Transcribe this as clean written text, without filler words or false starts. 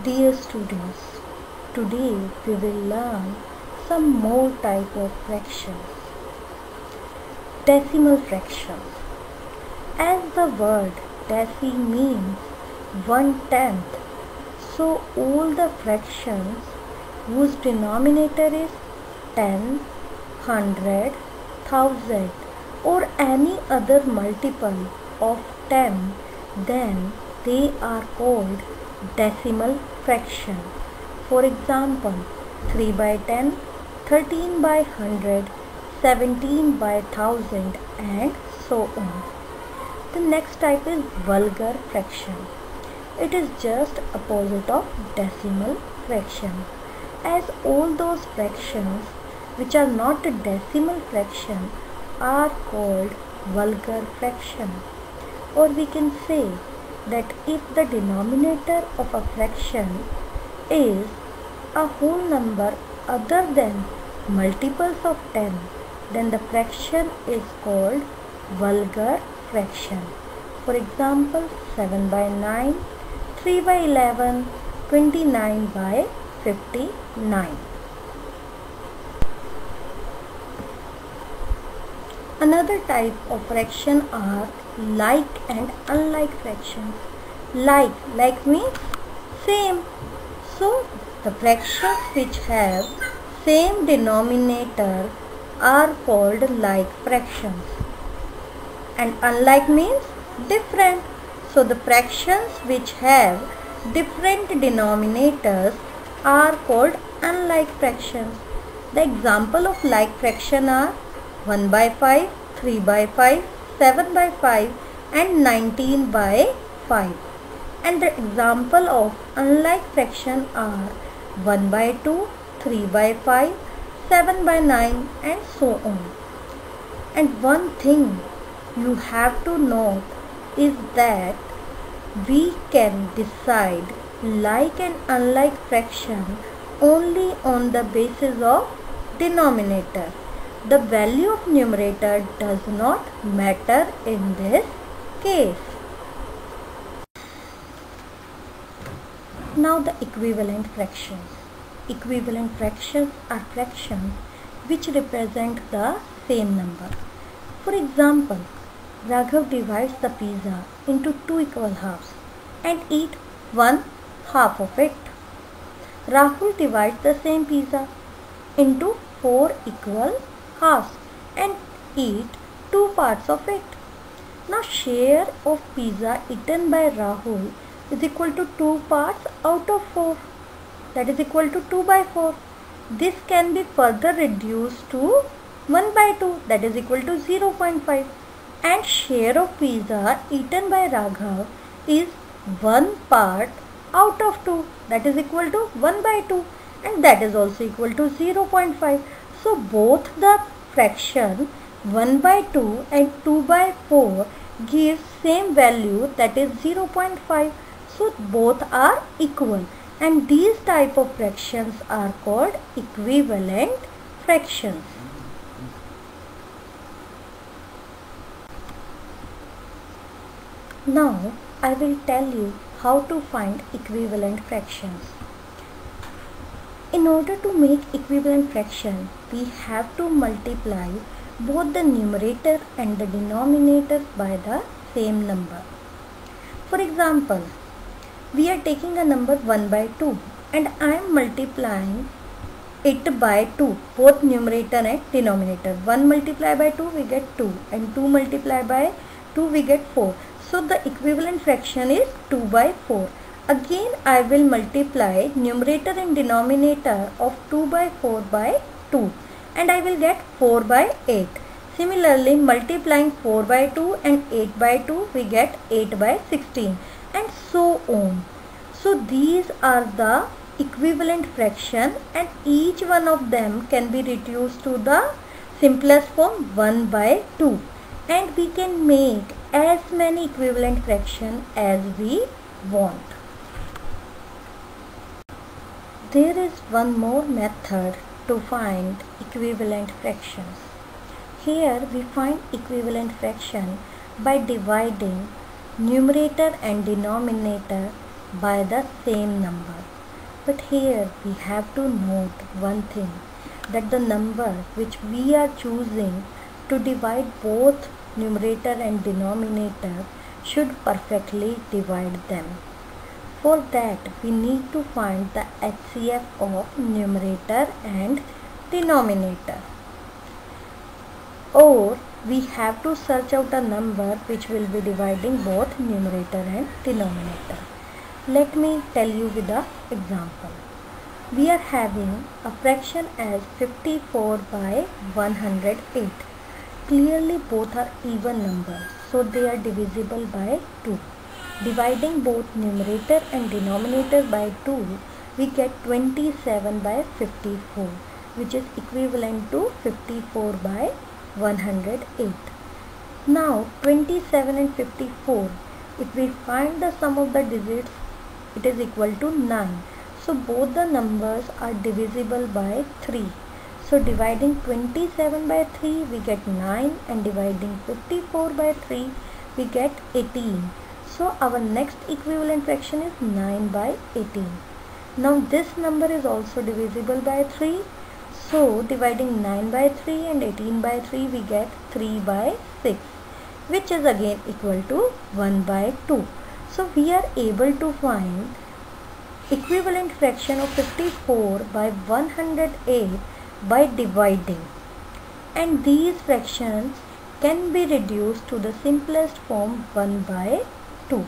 Dear students, today we will learn some more type of fractions. Decimal fractions. As the word deci means 1/10, so all the fractions whose denominator is 10, 100, 1000 or any other multiple of 10, then they are called decimal fraction. For example, 3 by 10, 13 by 100, 17 by 1000 and so on. The next type is vulgar fraction. It is just opposite of decimal fraction. As all those fractions which are not a decimal fraction are called vulgar fraction. Or we can say that if the denominator of a fraction is a whole number other than multiples of 10, then the fraction is called vulgar fraction. For example, 7 by 9, 3 by 11, 29 by 59. Another type of fraction are like and unlike fractions. Like means same. So the fractions which have same denominator are called like fractions. And unlike means different. So the fractions which have different denominators are called unlike fractions. The example of like fraction are 1 by 5, 3 by 5, 7 by 5 and 19 by 5. And the example of unlike fraction are 1 by 2, 3 by 5, 7 by 9 and so on. And one thing you have to note is that we can decide like and unlike fraction only on the basis of denominator. The value of numerator does not matter in this case. Now the equivalent fractions. Equivalent fractions are fractions which represent the same number. For example, Raghav divides the pizza into 2 equal halves and eats 1 half of it. Rahul divides the same pizza into 4 equal halves and eat 2 parts of it. Now share of pizza eaten by Rahul is equal to 2 parts out of 4, that is equal to 2 by 4. This can be further reduced to 1 by 2, that is equal to 0.5, and share of pizza eaten by Raghav is 1 part out of 2, that is equal to 1 by 2, and that is also equal to 0.5. So both the fraction 1 by 2 and 2 by 4 gives same value, that is 0.5. So both are equal, and these type of fractions are called equivalent fractions. Now I will tell you how to find equivalent fractions. In order to make equivalent fraction, we have to multiply both the numerator and the denominator by the same number. For example, we are taking a number 1 by 2 and I am multiplying it by 2, both numerator and denominator. 1 multiplied by 2 we get 2 and 2 multiplied by 2 we get 4. So the equivalent fraction is 2 by 4. Again I will multiply numerator and denominator of 2 by 4 by 2 and I will get 4 by 8. Similarly, multiplying 4 by 2 and 8 by 2 we get 8 by 16 and so on. So these are the equivalent fraction and each one of them can be reduced to the simplest form 1 by 2, and we can make as many equivalent fractions as we want. There is one more method to find equivalent fractions. Here we find equivalent fraction by dividing numerator and denominator by the same number. But here we have to note one thing, that the number which we are choosing to divide both numerator and denominator should perfectly divide them. For that we need to find the HCF of numerator and denominator. Or we have to search out a number which will be dividing both numerator and denominator. Let me tell you with an example. We are having a fraction as 54 by 108. Clearly both are even numbers, so they are divisible by 2. Dividing both numerator and denominator by 2, we get 27 by 54, which is equivalent to 54 by 108. Now 27 and 54, if we find the sum of the digits, it is equal to 9. So both the numbers are divisible by 3. So dividing 27 by 3 we get 9, and dividing 54 by 3 we get 18. So our next equivalent fraction is 9 by 18. Now this number is also divisible by 3. So dividing 9 by 3 and 18 by 3 we get 3 by 6, which is again equal to 1 by 2. So we are able to find equivalent fraction of 54 by 108 by dividing, and these fractions can be reduced to the simplest form 1 by 2.